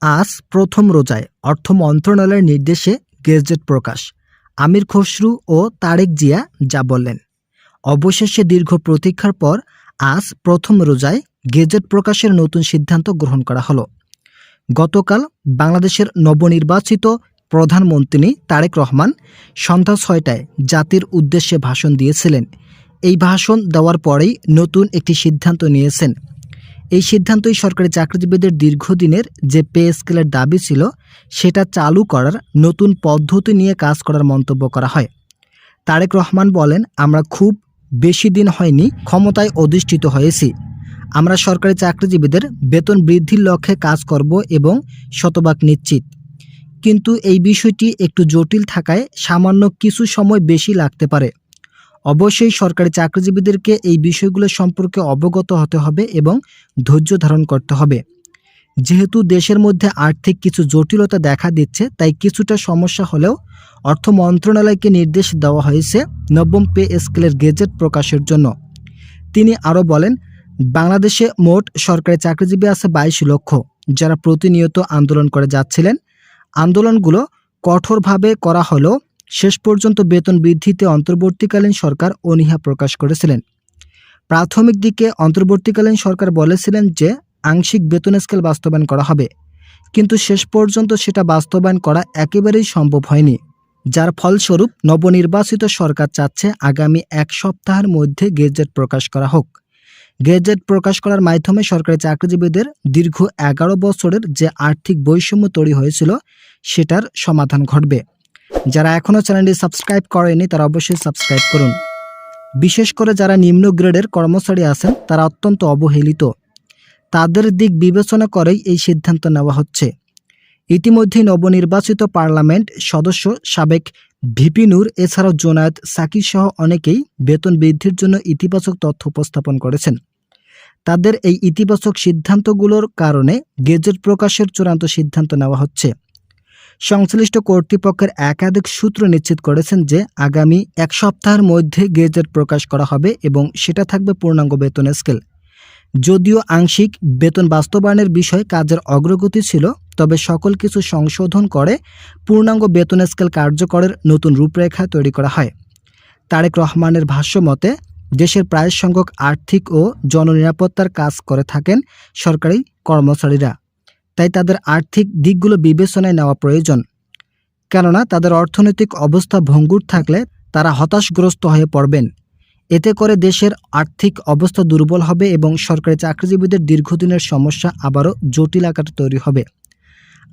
আজ প্রথম রোজায় অর্থ মন্ত্রণালয়ের নির্দেশে গেজেট প্রকাশ। আমির খসরু ও তারেক জিয়া যা বললেন। অবশেষে দীর্ঘ প্রতীক্ষার পর আজ প্রথম রোজায় গেজেট প্রকাশের নতুন সিদ্ধান্ত গ্রহণ করা হলো। গতকাল বাংলাদেশের নবনির্বাচিত প্রধানমন্ত্রী তারেক রহমান সন্ধ্যা ৬টায় জাতির উদ্দেশ্যে ভাষণ দিয়েছিলেন। এই ভাষণ দেওয়ার পরেই নতুন একটি সিদ্ধান্ত নিয়েছেন। এই সিদ্ধান্তই সরকারি চাকরিজীবীদের দীর্ঘদিনের যে পে স্কেলের দাবি ছিল সেটা চালু করার নতুন পদ্ধতি নিয়ে কাজ করার মন্তব্য করা হয়। তারেক রহমান বলেন, আমরা খুব বেশি দিন হয়নি ক্ষমতায় অধিষ্ঠিত হয়েছি। আমরা সরকারি চাকরিজীবীদের বেতন বৃদ্ধির লক্ষ্যে কাজ করব এবং শতভাগ নিশ্চিত। কিন্তু এই বিষয়টি একটু জটিল থাকায় সামান্য কিছু সময় বেশি লাগতে পারে। অবশ্যই সরকারি চাকরিজীবীদেরকে এই বিষয়গুলো সম্পর্কে অবগত হতে হবে এবং ধৈর্য ধারণ করতে হবে। যেহেতু দেশের মধ্যে আর্থিক কিছু জটিলতা দেখা দিচ্ছে, তাই কিছুটা সমস্যা হলেও অর্থ মন্ত্রণালয়কে নির্দেশ দেওয়া হয়েছে নবম পে স্কেলের গেজেট প্রকাশের জন্য। তিনি আরও বলেন, বাংলাদেশে মোট সরকারি চাকরিজীবী আছে ২২ লক্ষ, যারা প্রতিনিয়ত আন্দোলন করে যাচ্ছিলেন। আন্দোলনগুলো কঠোরভাবে করা হলেও শেষ পর্যন্ত বেতন বৃদ্ধিতে অন্তর্বর্তীকালীন সরকার অনীহা প্রকাশ করেছিলেন। প্রাথমিক দিকে অন্তর্বর্তীকালীন সরকার বলেছিলেন যে আংশিক বেতন স্কেল বাস্তবায়ন করা হবে, কিন্তু শেষ পর্যন্ত সেটা বাস্তবায়ন করা একেবারেই সম্ভব হয়নি। যার ফলস্বরূপ নবনির্বাচিত সরকার চাচ্ছে আগামী ১ সপ্তাহের মধ্যে গেজেট প্রকাশ করা হোক। গেজেট প্রকাশ করার মাধ্যমে সরকারি চাকরিজীবীদের দীর্ঘ ১১ বছরের যে আর্থিক বৈষম্য তৈরি হয়েছিল সেটার সমাধান ঘটবে। যারা এখনও চ্যানেলটি সাবস্ক্রাইব করেনি তারা অবশ্যই সাবস্ক্রাইব করুন। বিশেষ করে যারা নিম্ন গ্রেডের কর্মচারী আছেন তারা অত্যন্ত অবহেলিত। তাদের দিক বিবেচনা করেই এই সিদ্ধান্ত নেওয়া হচ্ছে। ইতিমধ্যেই নবনির্বাচিত পার্লামেন্ট সদস্য সাবেক ভিপি নূর এছাড়াও জোনায়েদ সাকি সহ অনেকেই বেতন বৃদ্ধির জন্য ইতিবাচক তথ্য উপস্থাপন করেছেন। তাদের এই ইতিবাচক সিদ্ধান্তগুলোর কারণে গেজেট প্রকাশের চূড়ান্ত সিদ্ধান্ত নেওয়া হচ্ছে। সংশ্লিষ্ট কর্তৃপক্ষের একাধিক সূত্র নিশ্চিত করেছেন যে আগামী ১ সপ্তাহের মধ্যে গেজেট প্রকাশ করা হবে এবং সেটা থাকবে পূর্ণাঙ্গ বেতন স্কেল। যদিও আংশিক বেতন বাস্তবায়নের বিষয়ে কাজের অগ্রগতি ছিল, তবে সকল কিছু সংশোধন করে পূর্ণাঙ্গ বেতন স্কেল কার্যকরের নতুন রূপরেখা তৈরি করা হয়। তারেক রহমানের ভাষ্য মতে, দেশের প্রায় সংখ্যক আর্থিক ও জননিরাপত্তার কাজ করে থাকেন সরকারি কর্মচারীরা। তাই তাদের আর্থিক দিকগুলো বিবেচনায় নেওয়া প্রয়োজন, কেননা তাদের অর্থনৈতিক অবস্থা ভঙ্গুর থাকলে তারা হতাশগ্রস্ত হয়ে পড়বেন। এতে করে দেশের আর্থিক অবস্থা দুর্বল হবে এবং সরকারি চাকরিজীবীদের দীর্ঘদিনের সমস্যা আবারও জটিল আকারে তৈরি হবে।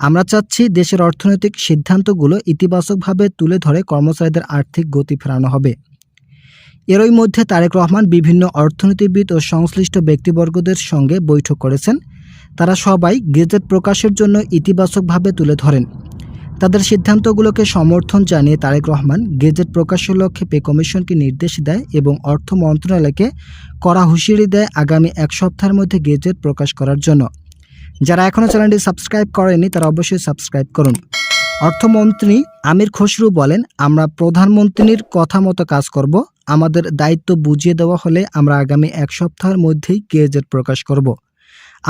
আমরা চাচ্ছি দেশের অর্থনৈতিক সিদ্ধান্তগুলো ইতিবাচকভাবে তুলে ধরে কর্মচারীদের আর্থিক গতি ফেরানো হবে। এরই মধ্যে তারেক রহমান বিভিন্ন অর্থনীতিবিদ ও সংশ্লিষ্ট ব্যক্তিবর্গদের সঙ্গে বৈঠক করেছেন। তারা সবাই গেজেট প্রকাশের জন্য ইতিবাচকভাবে তুলে ধরেন। তাদের সিদ্ধান্তগুলোকে সমর্থন জানিয়ে তারেক রহমান গেজেট প্রকাশের লক্ষ্যে পে কমিশনকে নির্দেশ দেয় এবং অর্থ মন্ত্রণালয়কে কড়া হুঁশিয়ারি দেয় আগামী ১ সপ্তাহের মধ্যে গেজেট প্রকাশ করার জন্য। যারা এখনও চ্যানেলটি সাবস্ক্রাইব করেনি তারা অবশ্যই সাবস্ক্রাইব করুন। অর্থমন্ত্রী আমির খসরু বলেন, আমরা প্রধানমন্ত্রীর কথা মতো কাজ করব। আমাদের দায়িত্ব বুঝিয়ে দেওয়া হলে আমরা আগামী ১ সপ্তাহের মধ্যেই গেজেট প্রকাশ করব।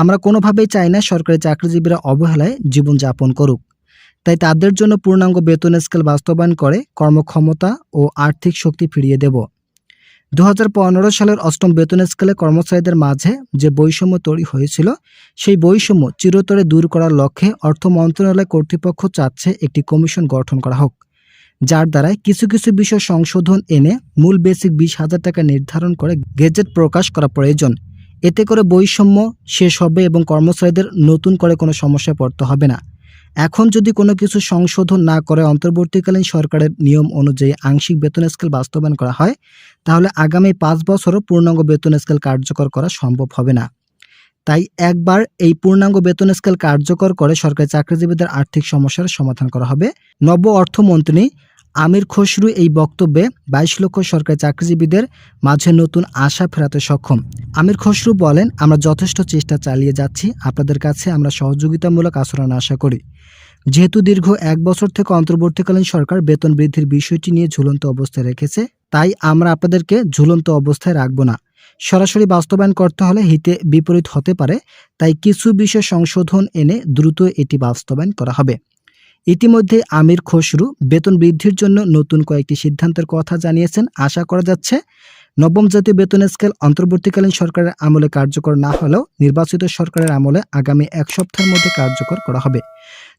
আমরা কোনোভাবেই চাই না সরকারি চাকরিজীবীরা অবহেলায় জীবনযাপন করুক। তাই তাদের জন্য পূর্ণাঙ্গ বেতন স্কেল বাস্তবায়ন করে কর্মক্ষমতা ও আর্থিক শক্তি ফিরিয়ে দেব। ২০১৫ সালের ৮ম বেতন স্কেলে কর্মচারীদের মাঝে যে বৈষম্য তৈরি হয়েছিল সেই বৈষম্য চিরতরে দূর করার লক্ষ্যে অর্থ মন্ত্রণালয় কর্তৃপক্ষ চাচ্ছে একটি কমিশন গঠন করা হোক, যার দ্বারা কিছু কিছু বিষয় সংশোধন এনে মূল বেসিক ২০,০০০ টাকা নির্ধারণ করে গেজেট প্রকাশ করা প্রয়োজন। এতে করে বৈষম্য শেষ হবে এবং কর্মচারীদের নতুন করে কোনো সমস্যায় পড়তে হবে না। এখন যদি কোনো কিছু সংশোধন না করে অন্তর্বর্তীকালীন সরকারের নিয়ম অনুযায়ী আংশিক বেতন স্কেল বাস্তবায়ন করা হয়, তাহলে আগামী ৫ বছরও পূর্ণাঙ্গ বেতন স্কেল কার্যকর করা সম্ভব হবে না। তাই একবার এই পূর্ণাঙ্গ বেতন স্কেল কার্যকর করে সরকারি চাকরিজীবীদের আর্থিক সমস্যার সমাধান করা হবে। নব অর্থমন্ত্রী আমির খসরু এই বক্তব্যে ২২ লক্ষ সরকারি চাকরিজীবীদের মাঝে নতুন আশা ফেরাতে সক্ষম। আমির খসরু বলেন, আমরা যথেষ্ট চেষ্টা চালিয়ে যাচ্ছি। আপনাদের কাছে আমরা সহযোগিতামূলক আচরণ আশা করি। যেহেতু দীর্ঘ ১ বছর থেকে অন্তর্বর্তীকালীন সরকার বেতন বৃদ্ধির বিষয়টি নিয়ে ঝুলন্ত অবস্থায় রেখেছে, তাই আমরা আপনাদেরকে ঝুলন্ত অবস্থায় রাখব না। সরাসরি বাস্তবায়ন করতে হলে হিতে বিপরীত হতে পারে, তাই কিছু বিষয় সংশোধন এনে দ্রুত এটি বাস্তবায়ন করা হবে। ইতিমধ্যে আমির খসরু বেতন বৃদ্ধির জন্য নতুন কয়েকটি সিদ্ধান্তের কথা জানিয়েছেন। আশা করা যাচ্ছে নবম জাতীয় বেতন স্কেল অন্তর্বর্তীকালীন সরকারের আমলে কার্যকর না হলেও নির্বাচিত সরকারের আমলে আগামী 1 সপ্তাহের মধ্যে কার্যকর করা হবে।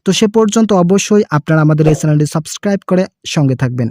তো সে পর্যন্ত অবশ্যই আপনারা আমাদের এই চ্যানেলটি সাবস্ক্রাইব করে সঙ্গে থাকবেন।